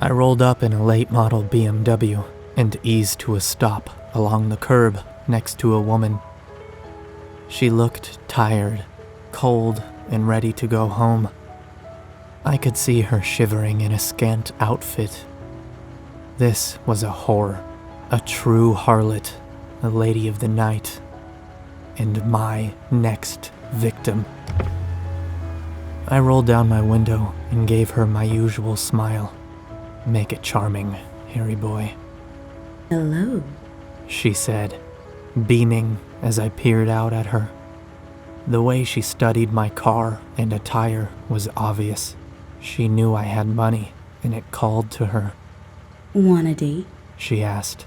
I rolled up in a late-model BMW and eased to a stop along the curb next to a woman. She looked tired, cold, and ready to go home. I could see her shivering in a scant outfit. This was a whore, a true harlot, a lady of the night, and my next victim. I rolled down my window and gave her my usual smile. "Make it charming, Harry boy." "Hello," she said, beaming as I peered out at her. The way she studied my car and attire was obvious. She knew I had money, and it called to her. "Want a date?" she asked.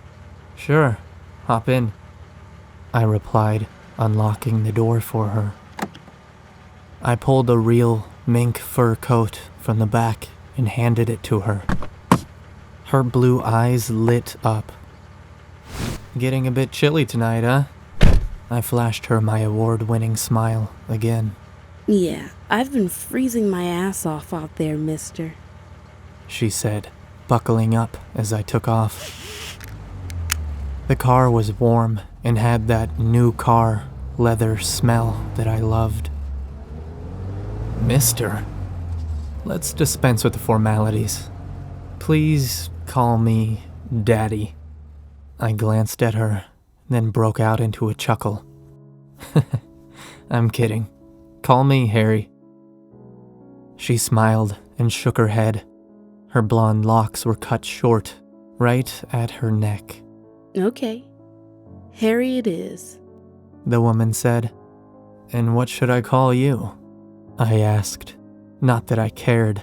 "Sure, hop in," I replied, unlocking the door for her. I pulled a real mink fur coat from the back and handed it to her. Her blue eyes lit up. "Getting a bit chilly tonight, huh?" I flashed her my award-winning smile again. "Yeah, I've been freezing my ass off out there, mister," she said, buckling up as I took off. The car was warm and had that new car leather smell that I loved. "Mister, let's dispense with the formalities. Please call me Daddy." I glanced at her, then broke out into a chuckle. "I'm kidding. Call me Harry." She smiled and shook her head. Her blonde locks were cut short, right at her neck. "Okay, Harry it is," the woman said. "And what should I call you?" I asked. Not that I cared,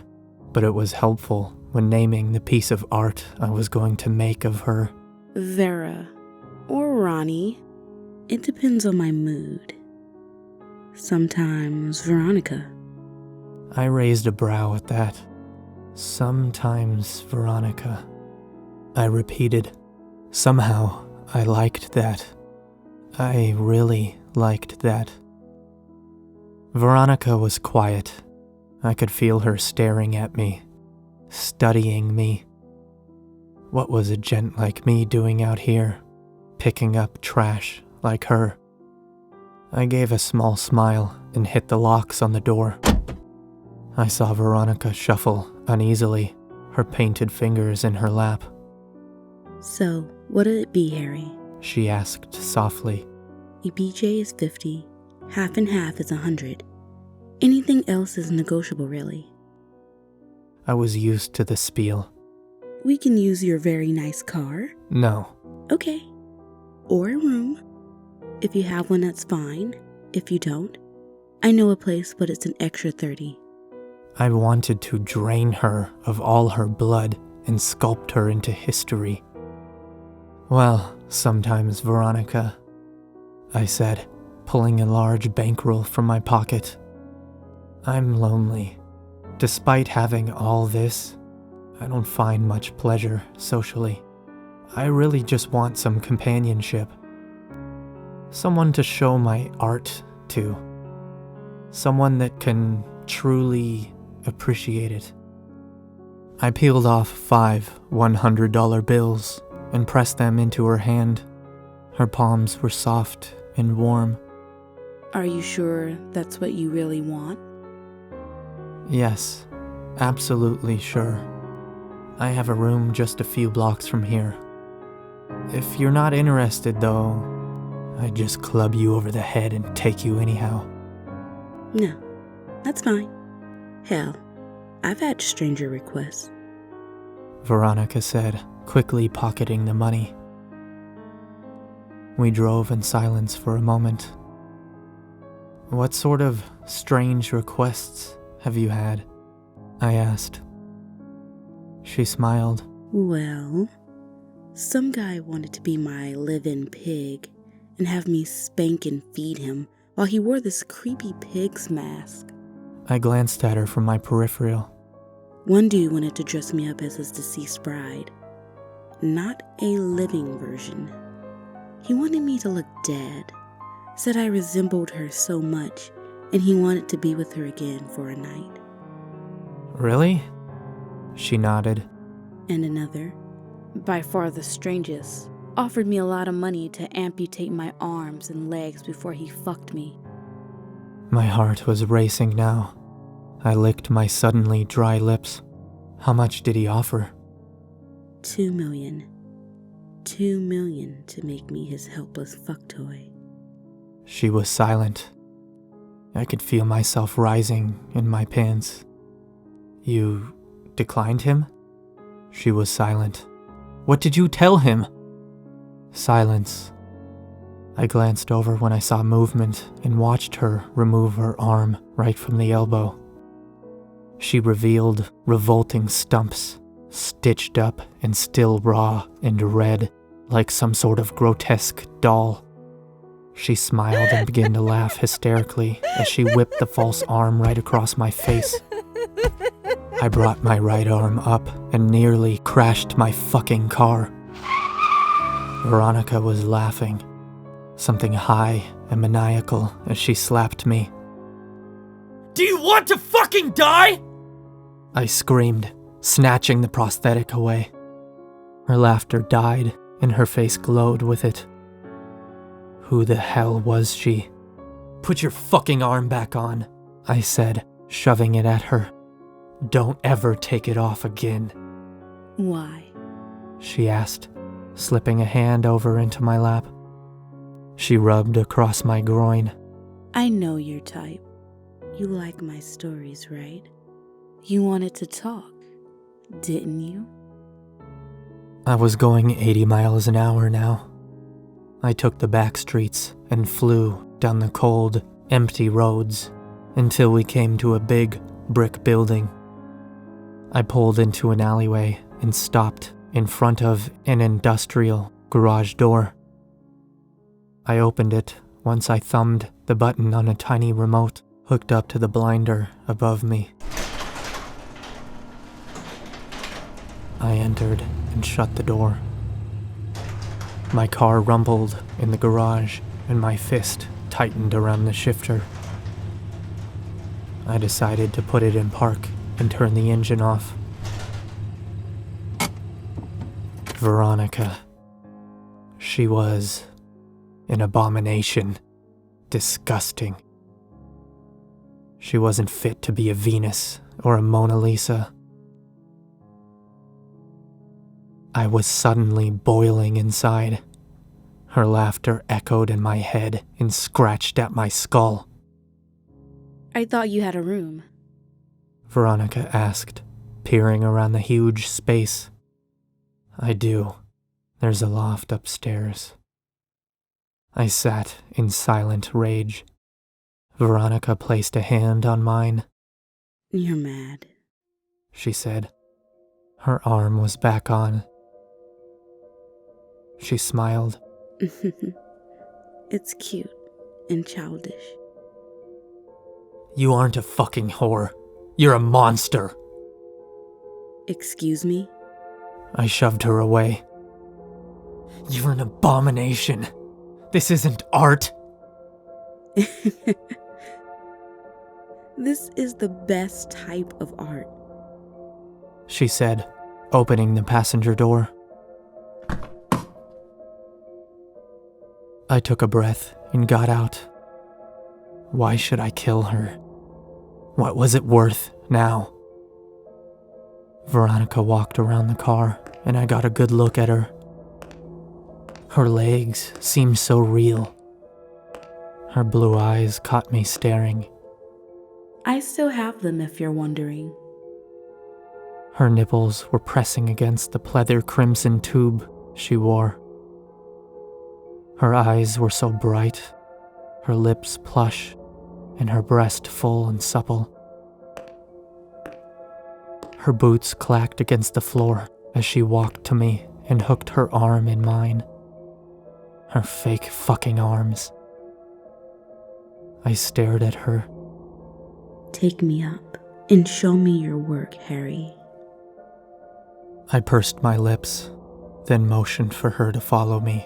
but it was helpful when naming the piece of art I was going to make of her. "Vera or Ronnie. It depends on my mood. Sometimes Veronica." I raised a brow at that. "Sometimes Veronica," I repeated. Somehow, I liked that. I really liked that. Veronica was quiet. I could feel her staring at me, studying me. What was a gent like me doing out here, picking up trash like her? I gave a small smile and hit the locks on the door. I saw Veronica shuffle uneasily, her painted fingers in her lap. "So, what'll it be, Harry?" she asked softly. "A BJ is 50, half and half is 100. Anything else is negotiable, really." I was used to the spiel. "We can use your very nice car." No. "Okay. Or a room. If you have one, that's fine. If you don't, I know a place, but it's an extra 30. I wanted to drain her of all her blood and sculpt her into history. "Well, sometimes, Veronica," I said, pulling a large bankroll from my pocket. "I'm lonely. Despite having all this, I don't find much pleasure socially. I really just want some companionship. Someone to show my art to. Someone that can truly appreciate it." I peeled off 5 $100 bills and pressed them into her hand. Her palms were soft and warm. "Are you sure that's what you really want?" "Yes, absolutely sure. I have a room just a few blocks from here. If you're not interested, though, I'd just club you over the head and take you anyhow." "No, that's fine. Hell, I've had stranger requests," Veronica said, quickly pocketing the money. We drove in silence for a moment. "What sort of strange requests have you had?" I asked. She smiled. Well, some guy wanted to be my live-in pig and have me spank and feed him while he wore this creepy pig's mask. I glanced at her from my peripheral. One dude wanted to dress me up as his deceased bride. Not a living version. He wanted me to look dead. Said I resembled her so much, and he wanted to be with her again for a night. Really? She nodded. And another, by far the strangest, offered me a lot of money to amputate my arms and legs before he fucked me. My heart was racing now. I licked my suddenly dry lips. How much did he offer? $2 million. $2 million to make me his helpless fuck toy. She was silent. I could feel myself rising in my pants. You declined him? She was silent. What did you tell him? Silence. I glanced over when I saw movement and watched her remove her arm right from the elbow. She revealed revolting stumps, stitched up and still raw and red, like some sort of grotesque doll. She smiled and began to laugh hysterically as she whipped the false arm right across my face. I brought my right arm up and nearly crashed my fucking car. Veronica was laughing, something high and maniacal as she slapped me. Do you want to fucking die? I screamed, snatching the prosthetic away. Her laughter died and her face glowed with it. Who the hell was she? Put your fucking arm back on, I said, shoving it at her. Don't ever take it off again. Why? She asked, slipping a hand over into my lap. She rubbed across my groin. I know your type. You like my stories, right? You wanted to talk, didn't you? I was going 80 miles an hour now. I took the back streets and flew down the cold, empty roads until we came to a big brick building. I pulled into an alleyway and stopped in front of an industrial garage door. I opened it once I thumbed the button on a tiny remote hooked up to the blinder above me. I entered and shut the door. My car rumbled in the garage and my fist tightened around the shifter. I decided to put it in park and turn the engine off. Veronica. She was an abomination. Disgusting. She wasn't fit to be a Venus or a Mona Lisa. I was suddenly boiling inside. Her laughter echoed in my head and scratched at my skull. I thought you had a room. Veronica asked, peering around the huge space. I do. There's a loft upstairs. I sat in silent rage. Veronica placed a hand on mine. You're mad, she said. Her arm was back on. She smiled. It's cute and childish. You aren't a fucking whore. You're a monster. Excuse me? I shoved her away. You're an abomination. This isn't art. This is the best type of art, she said, opening the passenger door. I took a breath and got out. Why should I kill her? What was it worth now? Veronica walked around the car, and I got a good look at her. Her legs seemed so real. Her blue eyes caught me staring. I still have them if you're wondering. Her nipples were pressing against the pleather crimson tube she wore. Her eyes were so bright, her lips plush, and her breast full and supple. Her boots clacked against the floor as she walked to me and hooked her arm in mine. Her fake fucking arms. I stared at her. Take me up and show me your work, Harry. I pursed my lips, then motioned for her to follow me.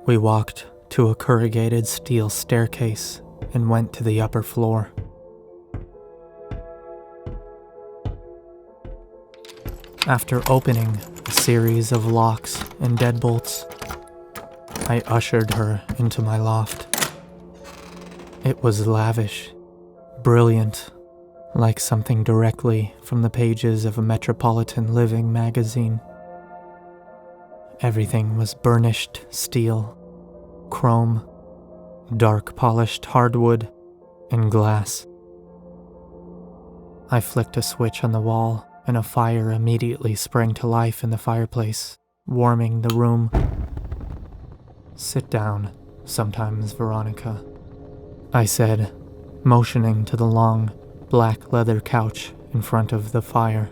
We walked to a corrugated steel staircase and went to the upper floor. After opening a series of locks and deadbolts, I ushered her into my loft. It was lavish, brilliant, like something directly from the pages of a Metropolitan Living magazine. Everything was burnished steel, chrome, dark polished hardwood, and glass. I flicked a switch on the wall, and a fire immediately sprang to life in the fireplace, warming the room. "Sit down, sometimes, Veronica," I said, motioning to the long, black leather couch in front of the fire.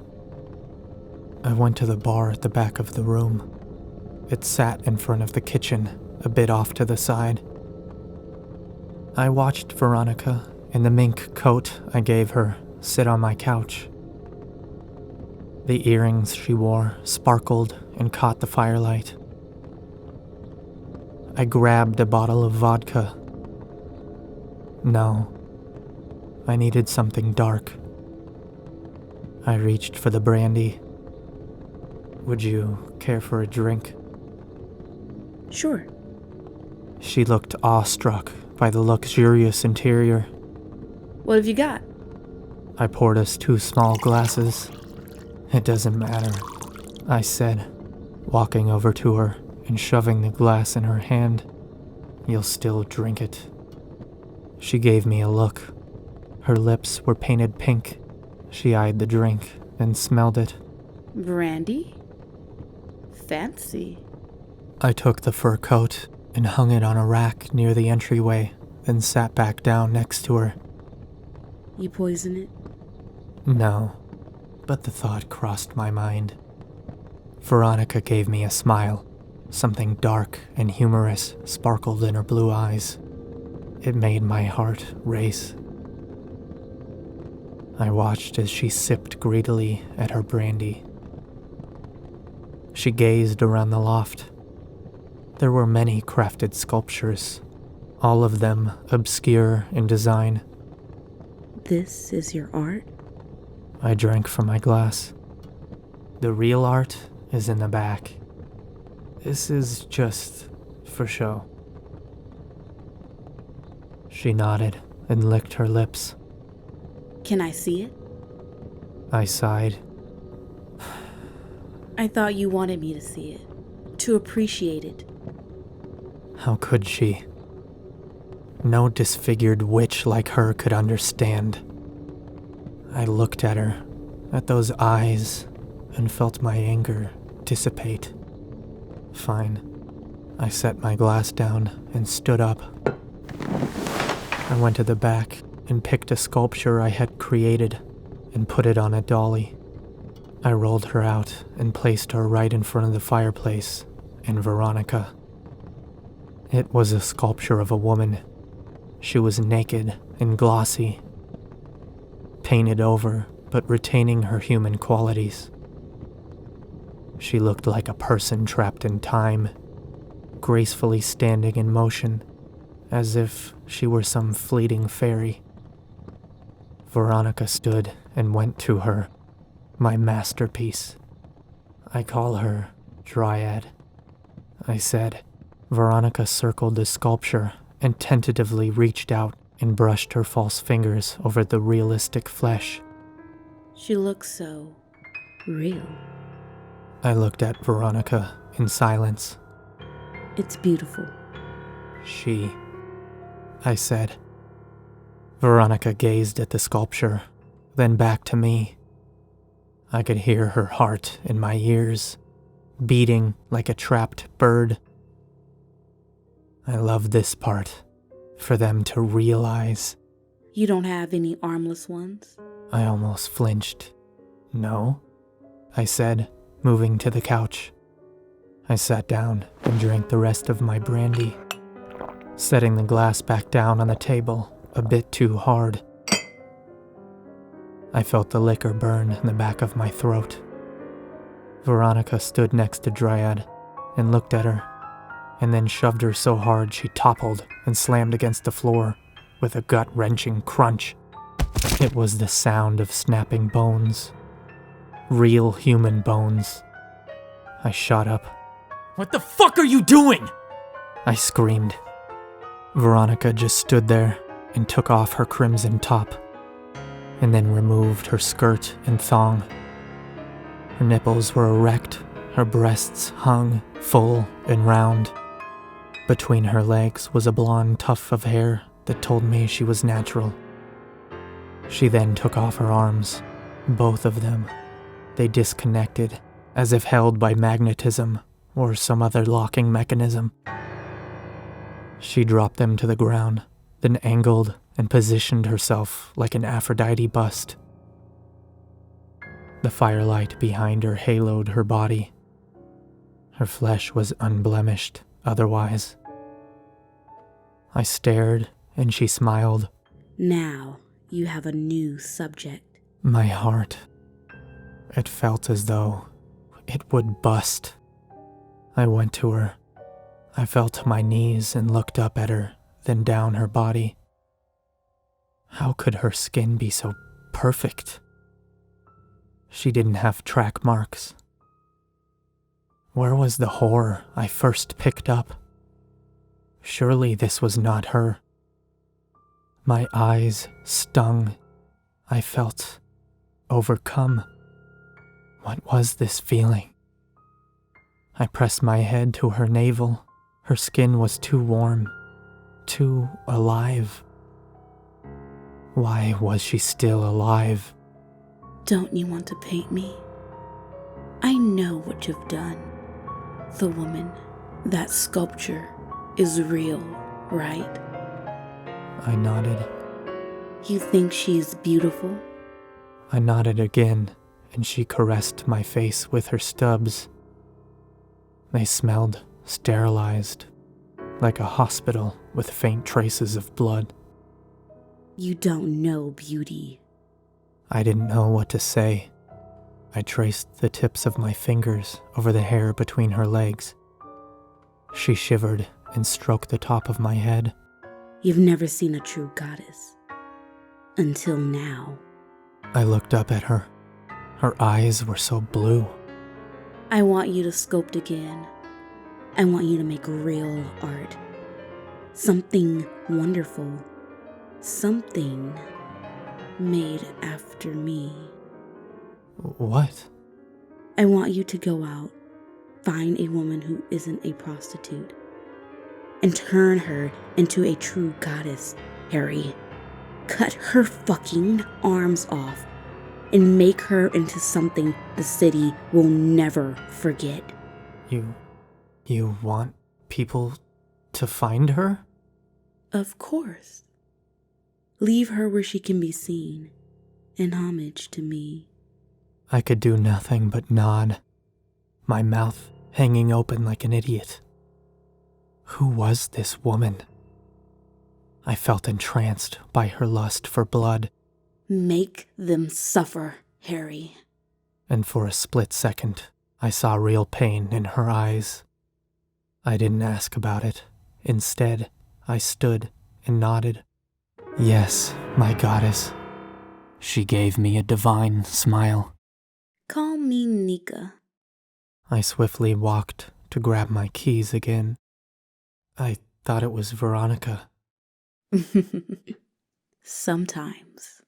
I went to the bar at the back of the room. It sat in front of the kitchen, a bit off to the side. I watched Veronica, in the mink coat I gave her, sit on my couch. The earrings she wore sparkled and caught the firelight. I grabbed a bottle of vodka. No, I needed something dark. I reached for the brandy. "Would you care for a drink?" Sure. She looked awestruck by the luxurious interior. What have you got? I poured us 2 small glasses. "It doesn't matter," I said, walking over to her and shoving the glass in her hand. "You'll still drink it." She gave me a look. Her lips were painted pink. She eyed the drink and smelled it. Brandy? Fancy. I took the fur coat and hung it on a rack near the entryway, then sat back down next to her. You poison it? No, but the thought crossed my mind. Veronica gave me a smile. Something dark and humorous sparkled in her blue eyes. It made my heart race. I watched as she sipped greedily at her brandy. She gazed around the loft. There were many crafted sculptures, all of them obscure in design. This is your art? I drank from my glass. The real art is in the back. This is just for show. She nodded and licked her lips. Can I see it? I sighed. I thought you wanted me to see it, to appreciate it. How could she? No disfigured witch like her could understand. I looked at her, at those eyes, and felt my anger dissipate. Fine. I set my glass down and stood up. I went to the back and picked a sculpture I had created and put it on a dolly. I rolled her out and placed her right in front of the fireplace and Veronica. It was a sculpture of a woman. She was naked and glossy, painted over but retaining her human qualities. She looked like a person trapped in time, gracefully standing in motion, as if she were some fleeting fairy. Veronica stood and went to her, my masterpiece. I call her Dryad, I said. Veronica circled the sculpture and tentatively reached out and brushed her false fingers over the realistic flesh. She looks so real. I looked at Veronica in silence. It's beautiful. I said. Veronica gazed at the sculpture, then back to me. I could hear her heart in my ears, beating like a trapped bird. I love this part, for them to realize. You don't have any armless ones? I almost flinched. No, I said, moving to the couch. I sat down and drank the rest of my brandy, setting the glass back down on the table a bit too hard. I felt the liquor burn in the back of my throat. Veronica stood next to Dryad and looked at her, and then shoved her so hard she toppled and slammed against the floor with a gut-wrenching crunch. It was the sound of snapping bones. Real human bones. I shot up. What the fuck are you doing? I screamed. Veronica just stood there and took off her crimson top, and then removed her skirt and thong. Her nipples were erect, her breasts hung full and round. Between her legs was a blonde tuft of hair that told me she was natural. She then took off her arms, both of them. They disconnected, as if held by magnetism or some other locking mechanism. She dropped them to the ground, then angled and positioned herself like an Aphrodite bust. The firelight behind her haloed her body. Her flesh was unblemished otherwise. I stared, and she smiled. Now you have a new subject. My heart. It felt as though it would bust. I went to her. I fell to my knees and looked up at her, then down her body. How could her skin be so perfect? She didn't have track marks. Where was the horror I first picked up? Surely this was not her. My eyes stung. I felt overcome. What was this feeling? I pressed my head to her navel. Her skin was too warm, too alive. Why was she still alive? Don't you want to paint me? I know what you've done. The woman, that sculpture, is real, right? I nodded. You think she's beautiful? I nodded again, and she caressed my face with her stubs. They smelled sterilized, like a hospital with faint traces of blood. You don't know beauty. I didn't know what to say. I traced the tips of my fingers over the hair between her legs. She shivered and stroked the top of my head. You've never seen a true goddess. Until now. I looked up at her. Her eyes were so blue. I want you to sculpt again. I want you to make real art. Something wonderful. Something made after me. What? I want you to go out, find a woman who isn't a prostitute, and turn her into a true goddess, Harry. Cut her fucking arms off and make her into something the city will never forget. You want people to find her? Of course. Leave her where she can be seen, in homage to me. I could do nothing but nod, my mouth hanging open like an idiot. Who was this woman? I felt entranced by her lust for blood. Make them suffer, Harry. And for a split second, I saw real pain in her eyes. I didn't ask about it. Instead, I stood and nodded. Yes, my goddess. She gave me a divine smile. Call me Nika. I swiftly walked to grab my keys again. I thought it was Veronica. Sometimes.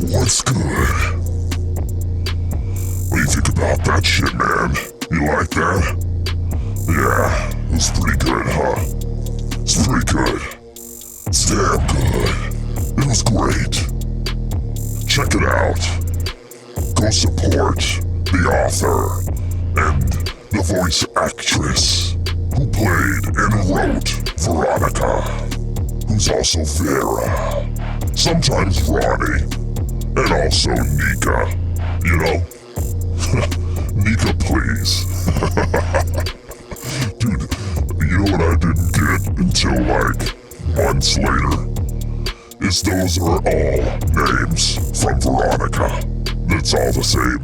What's good? What do you think about that shit, man? You like that? Yeah, it was pretty good, huh? It's pretty good. It's damn good. It was great. Check it out. Go support the author and the voice actress who played and wrote Veronica, who's also Vera, sometimes Ronnie, and also Nika, you know? Nika, please. Dude, you know what I didn't get until like months later? Is those are all names from Veronica. It's all the same.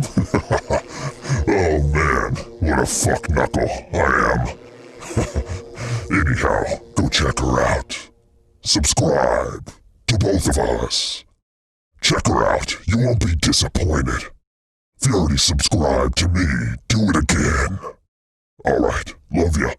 Oh man, what a fuck knuckle I am. Anyhow, go check her out. Subscribe to both of us. Check her out, you won't be disappointed. If you already subscribed to me, do it again. Alright, love ya.